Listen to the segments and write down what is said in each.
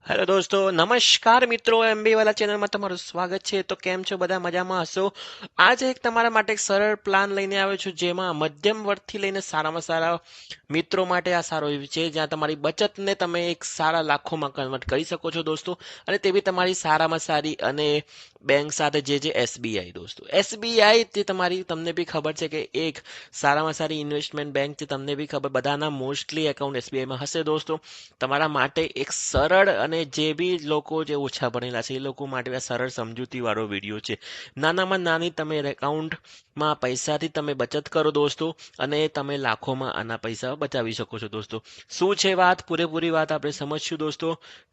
Hello દોસ્તો, નમસ્કાર મિત્રો. એમબી વાલા ચેનલમાં તમારું સ્વાગત છે. તો કેમ છો? બધા મજામાં હશો. આજે એક તમારા માટે એક સરળ પ્લાન લઈને આવ્યો છું, જેમાં મધ્યમ વર્ગથી લઈને સારામાં સારા મિત્રો માટે આ સારો છે, જ્યાં તમારી બચતને તમે એક સારા લાખોમાં કન્વર્ટ કરી શકો છો દોસ્તો. અને તે બી તમારી સારામાં સારી અને બેંક સાથે જે એસબીઆઈ દોસ્તો. એસબીઆઈ તે તમને બી ખબર છે કે એક સારામાં સારી ઇન્વેસ્ટમેન્ટ બેંક છે. તમને બી ખબર, બધાના મોસ્ટલી એકાઉન્ટ એસબીઆઈમાં હશે દોસ્તો. તમારા માટે એક સરળ અને જે બી લોકો જે ઓછા ભણેલા છે એ લોકો માટે આ સરળ સમજૂતી વાળો વિડીયો છે. નાનામાં નાની તમે એકાઉન્ટમાં પૈસાથી તમે બચત કરો દોસ્તો, અને તમે લાખોમાં આના પૈસા બચાવી શકો છો દોસ્તો. શું છે વાત, પૂરેપૂરી વાત આપણે સમજશું દોસ્તો.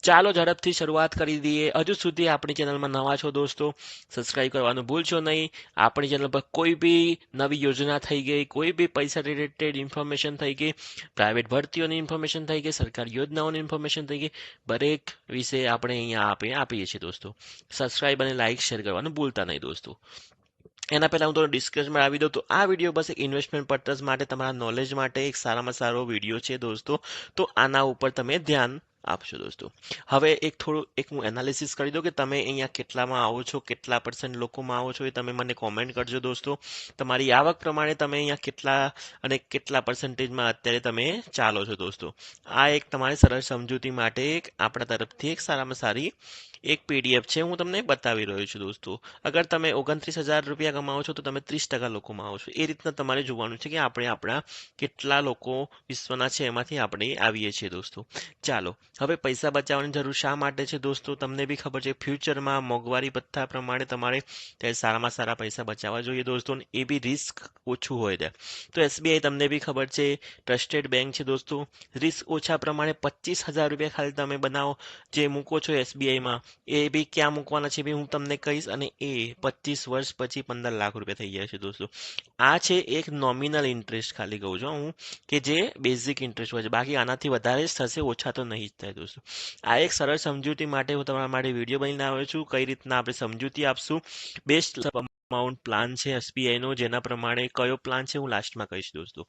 ચાલો ઝડપથી શરૂઆત કરી દઈએ. હજુ સુધી આપણી ચેનલમાં નવા છો દોસ્તો, સબસ્ક્રાઇબ કરવાનું ભૂલશો નહીં. આપણી ચેનલ પર કોઈ બી નવી યોજના થઈ ગઈ, કોઈ બી પૈસા રિલેટેડ ઇન્ફોર્મેશન થઈ ગઈ, પ્રાઇવેટ ભરતીઓની ઇન્ફોર્મેશન થઈ ગઈ, સરકારી યોજનાઓની ઇન્ફોર્મેશન થઈ ગઈ, દરેક વિશે આપણે અહીંયા આપીએ છીએ દોસ્તો. સબસ્ક્રાઇબ અને લાઇક શેર કરવાનું ભૂલતા નહીં દોસ્તો. એના પહેલાં હું તમને ડિસ્કસમાં આવી દઉં તો આ વિડીયો બસ એક ઇન્વેસ્ટમેન્ટ પર્પઝ માટે, તમારા નોલેજ માટે એક સારામાં સારો વિડીયો છે દોસ્તો. તો આના ઉપર તમે ધ્યાન આપશો દોસ્તો. હવે એક હું એનાલિસિસ કરી દઉં કે તમે અહીંયા કેટલામાં આવો છો, કેટલા % લોકોમાં આવો છો, એ તમે મને કોમેન્ટ કરજો દોસ્તો. તમારી આવક પ્રમાણે તમે અહીંયા કેટલા અને કેટલા પર્સન્ટેજમાં અત્યારે તમે ચાલો છો દોસ્તો. આ એક તમારે સરળ સમજૂતી માટે એક આપણા તરફથી એક સારામાં સારી એક પીડીએફ છે, હું તમને બતાવી રહ્યો છું દોસ્તો. અગર તમે 29,000 રૂપિયા કમાવો છો તો તમે 30% લોકોમાં આવો છો. એ રીતના તમારે જોવાનું છે કે આપણે આપણા કેટલા લોકો વિશ્વના છે એમાંથી આપણે આવીએ છીએ દોસ્તો. ચાલો, હવે પૈસા બચાવવાની જરૂર શા માટે છે દોસ્તો? તમને બી ખબર છે, ફ્યુચરમાં મોંઘવારી ભથ્થા પ્રમાણે તમારે ત્યારે સારામાં સારા પૈસા બચાવવા જોઈએ દોસ્તો, અને એ બી રિસ્ક ઓછું હોય છે. તો એસબીઆઈ તમને બી ખબર છે, ટ્રસ્ટેડ બેંક છે દોસ્તો. રિસ્ક ઓછા પ્રમાણે 25,000 રૂપિયા ખાલી તમે બનાવો, જે મૂકો છો એસબીઆઈમાં, એ બી ક્યાં મૂકવાના છે બી હું તમને કહીશ, અને એ 25 વર્ષ પછી 15 લાખ રૂપિયા થઈ જાય છે દોસ્તો. આ છે એક નોમિનલ ઇન્ટરેસ્ટ, ખાલી કહું છું હું, કે જે બેઝિક ઇન્ટરેસ્ટ હોય છે. બાકી આનાથી વધારે જ થશે, ઓછા તો નહીં જ થાય દોસ્તો. આ એક સરળ સમજૂતી માટે હું તમારા માટે વિડીયો બનાવીને આવ્યો છું. કઈ રીતના આપણે સમજૂતી આપશું, બેસ્ટ અમાઉન્ટ પ્લાન છે એસબીઆઈ નો, જેના પ્રમાણે કયો પ્લાન છે હું લાસ્ટમાં કહીશ દોસ્તો.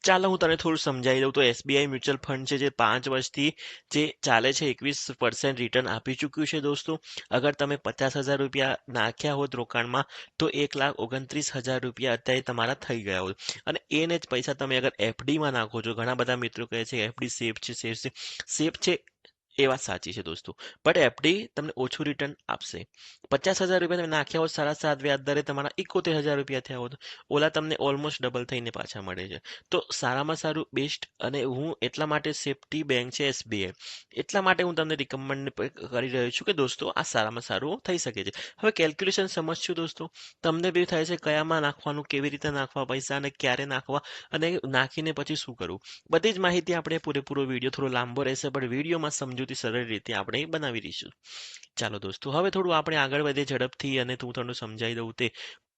ચાલો હું તને થોડું સમજાવી દઉં. તો એસબીઆઈ મ્યુચ્યુઅલ ફંડ છે, જે 5 વર્ષથી જે ચાલે છે, 21% રિટર્ન આપી ચૂક્યું છે દોસ્તો. અગર તમે 50,000 રૂપિયા નાખ્યા હોત રોકાણમાં, તો 1,29,000 રૂપિયા અત્યારે તમારા થઈ ગયા હોત. અને એને જ પૈસા તમે અગર એફડીમાં નાખો છો, ઘણા બધા મિત્રો કહે છે એફડી સેફ છે, સેફ છે. સેફ છે એ વાત સાચી છે દોસ્તો, બટ એફડી તમને ઓછું રિટર્ન આપશે. 50,000 રૂપિયા તમે નાખ્યા હોત 7.5% વ્યાજ દરે, તમારા 71,000 રૂપિયા થયા હોત. ઓલા તમને ઓલમોસ્ટ ડબલ થઈને પાછા મળે છે. તો સારામાં સારું બેસ્ટ, અને હું એટલા માટે સેફ્ટી બેંક છે એસબીઆઈ, એટલા માટે હું તમને રિકમેન્ડ કરી રહ્યો છું કે દોસ્તો આ સારામાં સારું થઈ શકે છે. હવે કેલ્ક્યુલેશન સમજશું દોસ્તો. તમને બી થાય છે કયામાં નાખવાનું, કેવી રીતે નાખવા પૈસા, અને ક્યારે નાખવા, અને નાખીને પછી શું કરવું. બધી જ માહિતી આપણે પૂરેપૂરો વિડીયો થોડો લાંબો રહેશે, પણ વિડીયોમાં સમજૂતી સરળ રીતે આપણે બનાવી દઈશું. ચાલો દોસ્તો, હવે થોડું આપણે આગળ વધીએ ઝડપથી, અને હું તમને સમજાવી દઉં. તે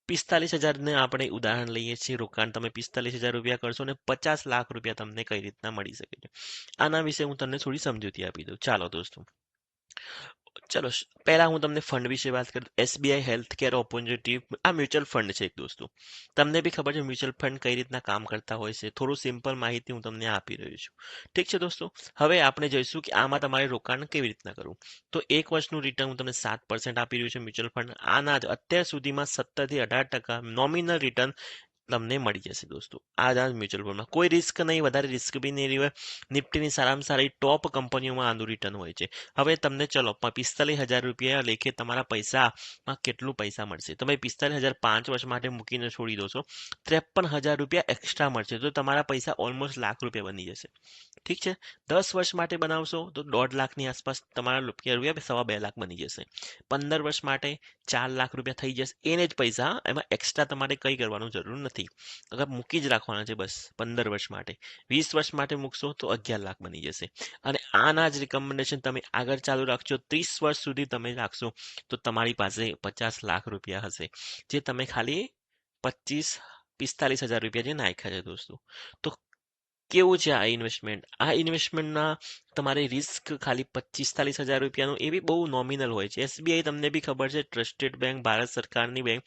45,000 ને આપણે ઉદાહરણ લઈએ છીએ. રોકાણ તમે 45,000 રૂપિયા કરશો ને 50 લાખ રૂપિયા તમને કઈ રીતના મળી શકે છે, આના વિશે હું તમને થોડી સમજૂતી આપી દઉં. ચાલો દોસ્તો, ચલો પહેલા હું તમને ફંડ વિશે વાત કરું. એસબીઆઈ હેલ્થ કેર ઓપોર્ચ્યુનિટી આ મ્યુચ્યુઅલ ફંડ છે એક દોસ્તો. તમને બી ખબર છે મ્યુચ્યુઅલ ફંડ કઈ રીતના કામ કરતા હોય છે. થોડું સિમ્પલ માહિતી હું તમને આપી રહ્યો છું. ઠીક છે દોસ્તો. હવે આપણે જોઈશું કે આમાં તમારે રોકાણ કેવી રીતના કરવું. તો 1 વર્ષનું રિટર્ન હું તમને 7% આપી રહ્યું છે મ્યુચ્યુઅલ ફંડ. આના જ અત્યાર સુધીમાં 17 થી 18% નોમિનલ રિટર્ન તમને મળી જશે દોસ્તો. આ જ મ્યુચ્યુઅલ ફંડમાં કોઈ રિસ્ક નહીં, વધારે રિસ્ક બી નહીં હોય. નિફ્ટીની સારામાં સારી ટોપ કંપનીઓમાં આનું રિટર્ન હોય છે. હવે તમને ચલો 45,000 રૂપિયા લેખે તમારા પૈસામાં કેટલું પૈસા મળશે. તમે 45,000 5 વર્ષ માટે મૂકીને છોડી દો છો, 53,000 રૂપિયા એક્સ્ટ્રા મળશે. તો તમારા પૈસા ઓલમોસ્ટ લાખ રૂપિયા બની જશે. ઠીક છે. 10 વર્ષ માટે બનાવશો તો 1.5 લાખની આસપાસ તમારા રૂપિયા 2.25 લાખ બની જશે. 15 વર્ષ માટે 4 લાખ રૂપિયા થઈ જશે. એને જ પૈસા, એમાં એક્સ્ટ્રા તમારે કંઈ કરવાનું જરૂર નથી. અગર મૂકી જ રાખવાના છે બસ 15 વર્ષ માટે. 20 વર્ષ માટે મૂકશો તો 11 લાખ બની જશે. અને આના જ રિકમેન્ડેશન તમે આગળ ચાલુ રાખજો, 30 વર્ષ સુધી તમે રાખશો, તો તમારી પાસે 50 લાખ રૂપિયા હશે, જે તમે ખાલી 45,000 રૂપિયા જે નાખ્યા છે દોસ્તો. તો કેવું છે આ ઇન્વેસ્ટમેન્ટ? આ ઇન્વેસ્ટમેન્ટના તમારે રિસ્ક ખાલી 45,000 રૂપિયાનું, એ બી બહુ નોમિનલ હોય છે. એસબીઆઈ તમને બી ખબર છે, ટ્રસ્ટેડ બેંક, ભારત સરકારની બેંક,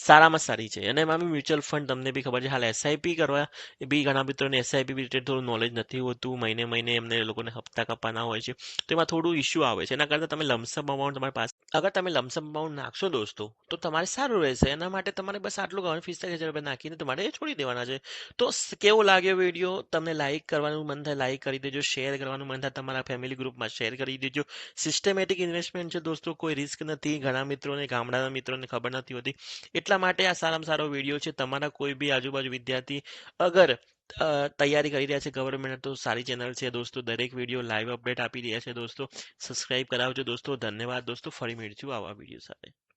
સારામાં સારી છે અને એમાં બી મ્યુચ્યુઅલ ફંડ તમને બી ખબર છે હાલ એસઆઈપી કરવા એ બી ઘણા મિત્રોને એસઆઈપી રિલેટેડ થોડું નોલેજ નથી હોતું મહિને મહિને એમને એ લોકોને હપ્તા કપાના હોય છે તો એમાં થોડું ઇશ્યુ આવે છે એના કરતાં તમે લમસમ અમાઉન્ટ તમારી પાસે અગર તમે લમસમ અમાઉન્ટ નાખશો દોસ્તો તો તમારે સારું રહેશે એના માટે તમારે બસ આટલું કરવાનું 45,000 રૂપિયા નાખીને તમારે એ છોડી દેવાના છે તો કેવો લાગ્યો વિડીયો તમને લાઈક કરવાનું મન થાય લાઈક કરી દેજો શેર કરવાનું મન થાય તમારા ફેમિલી ગ્રુપમાં શેર કરી દેજો સિસ્ટમેટિક ઇન્વેસ્ટમેન્ટ છે દોસ્તો કોઈ રિસ્ક નથી ઘણા મિત્રોને ગામડાના મિત્રોને ખબર નથી હોતી એટલા માટે આ સારામાં સારો વિડીયો છે તમારા કોઈ બી આજુબાજુ વિદ્યાર્થી અગર તૈયારી કરી રહ્યા છે ગવર્મેન્ટ તો સારી ચેનલ છે દોસ્તો દરેક વિડીયો લાઈવ અપડેટ આપી રહ્યા છે દોસ્તો સબસ્ક્રાઇબ કરાવજો દોસ્તો ધન્યવાદ દોસ્તો ફરી મળીશું આવા વિડીયો સાથે